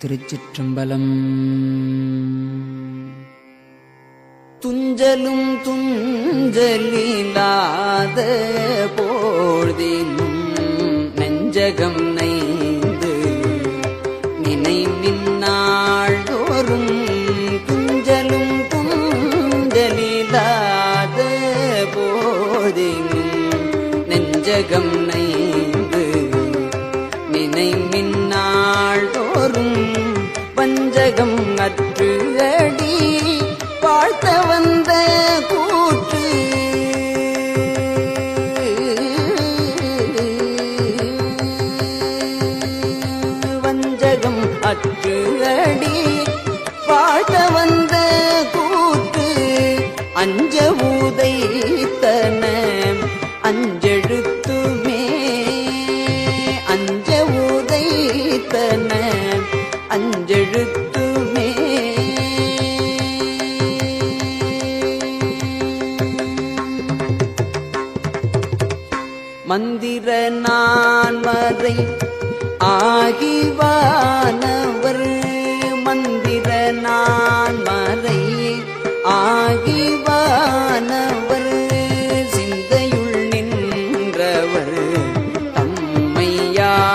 திருச்சிற்றம்பலம். துஞ்சலும் துஞ்சலில்லாத போழ்தினும் நெஞ்சகம் நைந்து நினைவின்னாள்தோறும் துஞ்சலும் துஞ்சலில்லாத போழ்தினும் நெஞ்சகம் நைந்து நினைவின்னாள்தோறும் பஞ்சகம் அற்று அடி வாழ்த்த வந்த கூற்று வஞ்சகம் அற்று அடி வாழ்த்த வந்த கூற்று அஞ்ச உதைத்தன அஞ்செழுத்துமே அஞ்ச உதைத்தன அஞ்செழுத்துமே மந்திர நான்மறை ஆகிவானவர் மந்திர நான்மறை ஆகிவானவர் சிந்தையுள் நின்றவர் தம்மையாழ்வன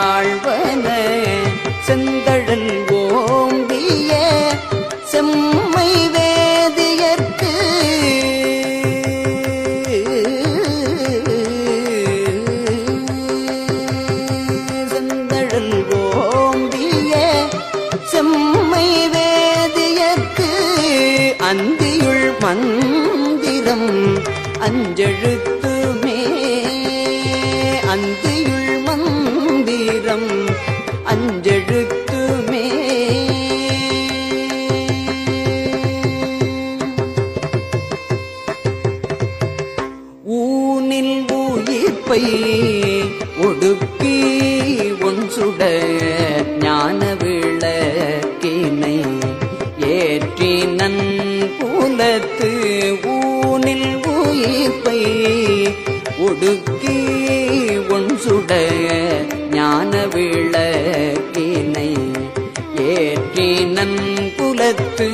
செந்தழல் ஓம்பிய செம்மை வேதியர்க்கு செந்தழல் ஓம்பிய செம்மை வேதியர்க்கு அந்தியுள் மந்திரம் அஞ்செழுத்துமே அந்தியுள் மந்திரம் அஞ்செழுத்துமே ஊனில் உயிர்ப்பை ஒடுக்கி ஒன்சுட ஞான விளக்கினை ஏற்றி நன்புலத்து ஊனில் உயிர்ப்பை ஒடுக்கி ஒன்சுட ஞான விளக்கினை ஏற்றி நன்புலத்து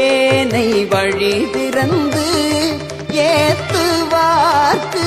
ஏனை வழி திறந்து ஏத்துவார்க்கு